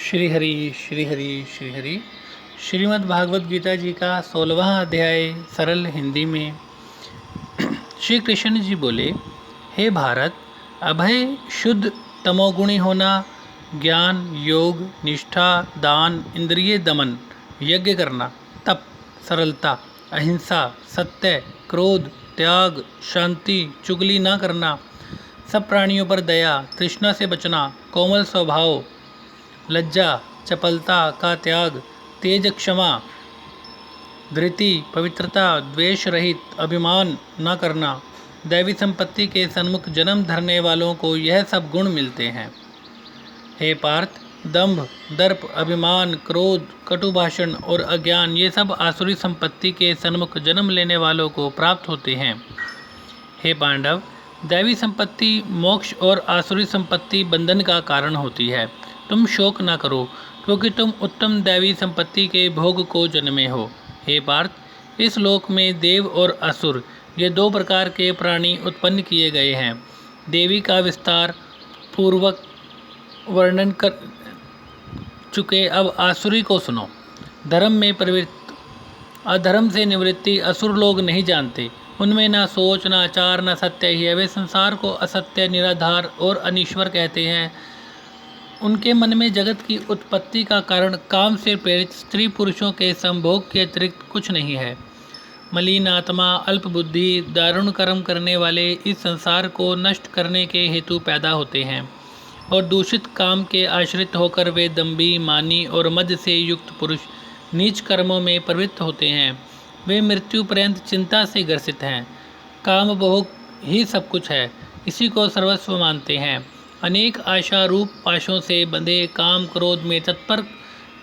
श्री हरि श्री हरि श्री हरि। श्रीमद् भागवत गीता जी का 16वां अध्याय सरल हिंदी में। श्री कृष्ण जी बोले, हे भारत, अभय, शुद्ध, तमोगुणी होना, ज्ञान, योग, निष्ठा, दान, इंद्रिय दमन, यज्ञ करना, तप, सरलता, अहिंसा, सत्य, क्रोध, त्याग, शांति, चुगली न करना, सब प्राणियों पर दया, तृष्णा से बचना, कोमल स्वभाव, लज्जा, चपलता का त्याग, तेज, क्षमा, धृति, पवित्रता, द्वेष रहित, अभिमान न करना, दैवी संपत्ति के सन्मुख जन्म धरने वालों को यह सब गुण मिलते हैं। हे पार्थ, दंभ, दर्प, अभिमान, क्रोध, कटु भाषण और अज्ञान ये सब आसुरी संपत्ति के सन्मुख जन्म लेने वालों को प्राप्त होते हैं। हे पांडव, दैवी संपत्ति मोक्ष और आसुरी संपत्ति बंधन का कारण होती है। तुम शोक न करो, क्योंकि तुम उत्तम दैवी संपत्ति के भोग को जन्मे हो। हे पार्थ, इस लोक में देव और असुर ये दो प्रकार के प्राणी उत्पन्न किए गए हैं। देवी का विस्तार पूर्वक वर्णन कर चुके, अब आसुरी को सुनो। धर्म में प्रवृत्त, अधर्म से निवृत्ति असुर लोग नहीं जानते। उनमें न सोच, न आचार, न सत्य ही है। वे संसार को असत्य, निराधार और अनीश्वर कहते हैं। उनके मन में जगत की उत्पत्ति का कारण काम से प्रेरित स्त्री पुरुषों के संभोग के अतिरिक्त कुछ नहीं है। मलिन आत्मा, अल्प बुद्धि, दारुण कर्म करने वाले इस संसार को नष्ट करने के हेतु पैदा होते हैं और दूषित काम के आश्रित होकर वे दंभी, मानी और मद से युक्त पुरुष नीच कर्मों में प्रवृत्त होते हैं। वे मृत्यु पर्यंत चिंता से ग्रसित हैं। काम भोग ही सब कुछ है, इसी को सर्वस्व मानते हैं। अनेक आशा रूप पाशों से बंधे काम क्रोध में तत्पर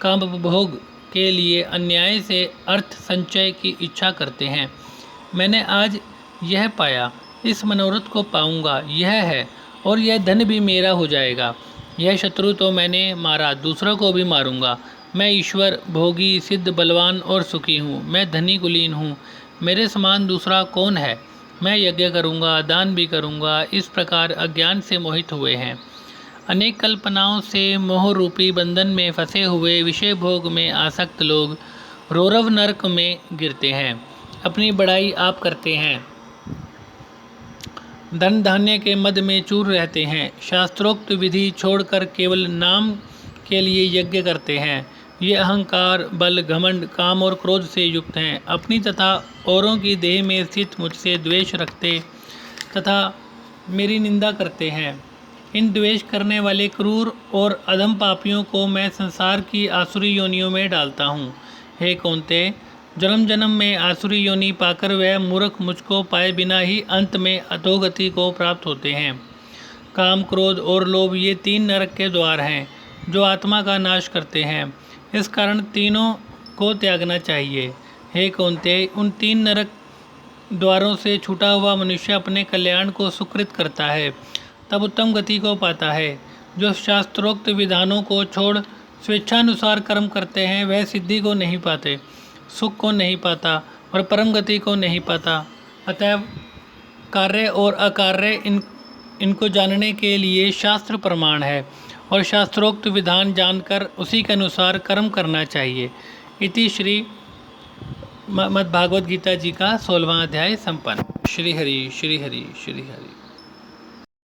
काम भोग के लिए अन्याय से अर्थ संचय की इच्छा करते हैं। मैंने आज यह पाया, इस मनोरथ को पाऊंगा, यह है, और यह धन भी मेरा हो जाएगा। यह शत्रु तो मैंने मारा, दूसरों को भी मारूंगा। मैं ईश्वर, भोगी, सिद्ध, बलवान और सुखी हूँ। मैं धनी कुलीन हूँ। मेरे समान दूसरा कौन है? मैं यज्ञ करूँगा, दान भी करूँगा। इस प्रकार अज्ञान से मोहित हुए हैं। अनेक कल्पनाओं से मोह रूपी बंधन में फंसे हुए विषय भोग में आसक्त लोग रौरव नरक में गिरते हैं। अपनी बड़ाई आप करते हैं, धन धान्य के मद में चूर रहते हैं। शास्त्रोक्त विधि छोड़कर केवल नाम के लिए यज्ञ करते हैं। ये अहंकार, बल, घमंड, काम और क्रोध से युक्त हैं। अपनी तथा औरों की देह में स्थित मुझसे द्वेष रखते तथा मेरी निंदा करते हैं। इन द्वेष करने वाले क्रूर और अधम पापियों को मैं संसार की आसुरी योनियों में डालता हूँ। हे कौन्तेय, जन्म जन्म में आसुरी योनि पाकर वह मूर्ख मुझको पाए बिना ही अंत में अधोगति को प्राप्त होते हैं। काम, क्रोध और लोभ ये तीन नरक के द्वार हैं जो आत्मा का नाश करते हैं। इस कारण तीनों को त्यागना चाहिए। हे कौन्तेय, उन तीन नरक द्वारों से छूटा हुआ मनुष्य अपने कल्याण को सुकृत करता है, तब उत्तम गति को पाता है। जो शास्त्रोक्त विधानों को छोड़ स्वेच्छानुसार कर्म करते हैं वह सिद्धि को नहीं पाते, सुख को नहीं पाता और परम गति को नहीं पाता। अतएव कार्य और अकार्य इनको जानने के लिए शास्त्र प्रमाण है और शास्त्रोक्त विधान जानकर उसी के अनुसार कर्म करना चाहिए। इति श्री मद्भागवत गीता जी का 16वां अध्याय संपन्न। श्री हरि श्री हरि श्री हरि।